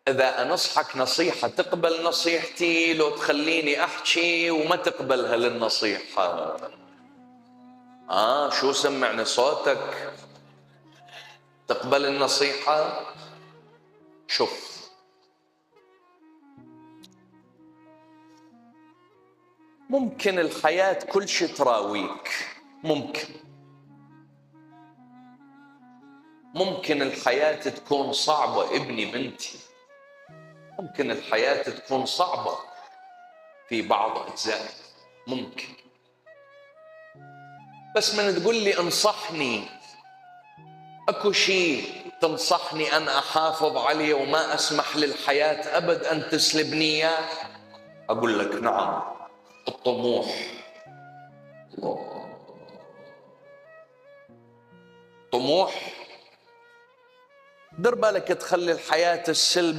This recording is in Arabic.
إذا أنصحك نصيحة تقبل نصيحتي، لو تخليني أحكي وما تقبل هالنصيحة؟ شو سمعني صوتك؟ تقبل النصيحة؟ شوف، ممكن الحياة كل شي تراويك، ممكن الحياة تكون صعبة ابني بنتي، ممكن الحياة تكون صعبة في بعض أجزاء، ممكن. بس من تقول لي انصحني، اكو شيء تنصحني أن أحافظ عليه وما أسمح للحياة أبد أن تسلبني إياه؟ أقول لك نعم، الطموح. طموح، دير بالك تخلي الحياة السلب